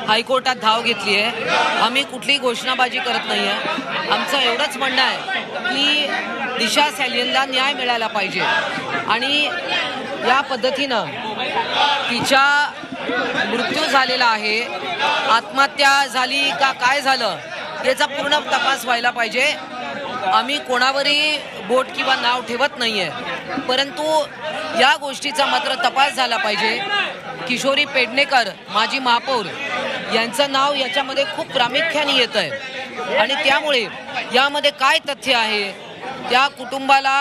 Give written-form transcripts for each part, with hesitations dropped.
हायकोर्टात धाव घेतली आहे। आम्ही कुठलीही घोषणाबाजी करत नाही आहे। आमचं एवढंच म्हणणं आहे की दिशा सालियनला न्याय मिळाला पाहिजे आणि या पद्धतीनं तिचा मृत्यू झालेला आहे, आत्महत्या झाली का काय झालं याचा पूर्ण तपास व्हायला पाहिजे। आम्ही कोणावरही बोट किंवा नाव ठेवत नाही आहे, परंतु या गोष्टीचा मात्र तपास झाला पाहिजे। किशोरी पेडणेकर माजी महापौर यांचं नाव याच्यामध्ये खूप प्रामुख्याने येत आहे आणि त्यामुळे यामध्ये काय तथ्य आहे, त्या कुटुंबाला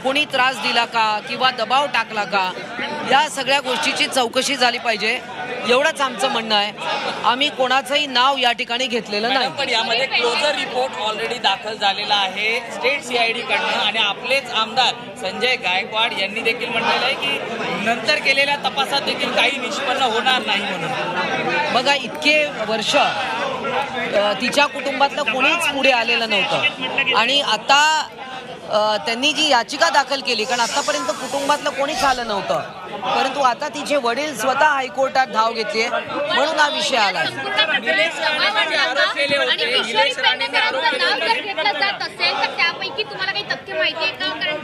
कोणी त्रास दिला का किंवा दबाव टाकला का, या सगळ्या गोष्टीची चौकशी झाली पाहिजे, एवढंच आमचं म्हणणं आहे। आम्ही कोणाचंही नाव या ठिकाणी घेतलेलं नाही। पण यामध्ये क्लोजर रिपोर्ट ऑलरेडी दाखल झालेला आहे स्टेट सीआयडी कडनं आणि आपलेच आमदार संजय गायकवाड यांनी देखील म्हटलेलं आहे की नंतर केलेल्या तपासात देखील काही निष्पन्न होणार नाही म्हणून। बघा, इतके वर्ष तिच्या कुटुंबातलं कोणीच पुढे आलेलं नव्हतं आणि आता त्यांनी जी याचिका दाखल केली, कारण आतापर्यंत कुटुंबातलं कोणीच आलं नव्हतं, परंतु आता तिचे वडील स्वतः हायकोर्टात धाव घेतली म्हणून हा विषय आला।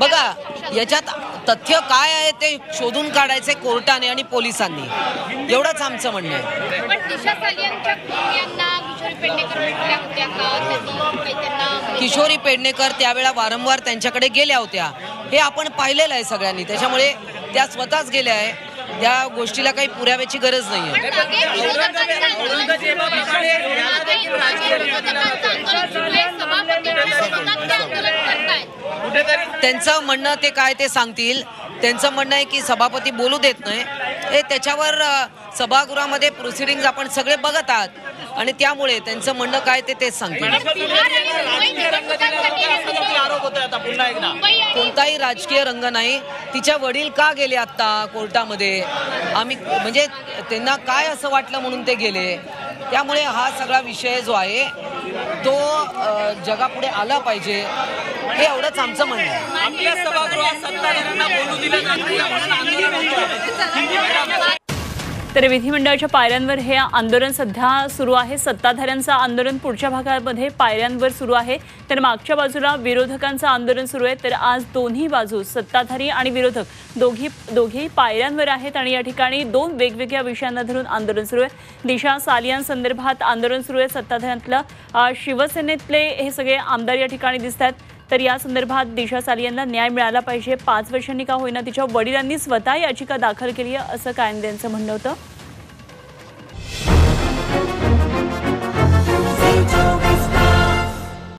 बघा, याच्यात तथ्य काय आहे ते शोधून काढायचे कोर्टाने आणि पोलिसांनी, एवढंच आमचं म्हणणं आहे। किशोरी पेडणेकर त्यावेळेला वारंवार त्यांच्याकडे गेल्या होत्या, हे आपण पाहिलेलं आहे सगळ्यांनी, त्याच्यामुळे त्या स्वतःच गेल्या आहे, त्या गोष्टीला काही पुराव्याची गरज नाही आहे। त्यांचं म्हणणं ते काय ते सांगतील। त्यांचं म्हणणं आहे की सभापती बोलू देत नाही, हे त्याच्यावर सभागृहामध्ये प्रोसिडिंग्ज आपण सगळे बघत आहात आणि त्यामुळे त्यांचं म्हणणं काय ते तेच सांगतील। कोणताही राजकीय रंग नाही। तिच्या वडील का गेले आता कोर्टामध्ये, आम्ही म्हणजे त्यांना काय असं वाटलं म्हणून ते गेले, त्यामुळे हा सगळा विषय जो आहे तो जगापुढे आला पाहिजे, हे एवढंच आमचं म्हणणं आहे। आपल्या सभागृहात सत्ताधाऱ्यांना बोलू दिलं नाही। तर विधिमंडळाच्या पायऱ्यांवर हे आंदोलन सध्या सुरू आहे। सत्ताधाऱ्यांचं आंदोलन पुढच्या भागामध्ये पायऱ्यांवर सुरू आहे, तर मागच्या बाजूला विरोधकांचं आंदोलन सुरू आहे। तर आज दोन्ही बाजू सत्ताधारी आणि विरोधक दोघेही पायऱ्यांवर आहेत आणि या ठिकाणी दोन वेगवेगळ्या विषयांना धरून आंदोलन सुरू आहे। दिशा सालियन संदर्भात आंदोलन सुरू आहे। सत्ताधाऱ्यांतलं शिवसेनेतले हे सगळे आमदार या ठिकाणी दिसत आहेत। तर या संदर्भात दिशा सालियनला न्याय मिळाला पाहिजे, 5 वर्षांनी का होईना तिच्या वडिलांनी स्वतः याचिका दाखल केली आहे असं कायंदे यांचं म्हणणं होतं।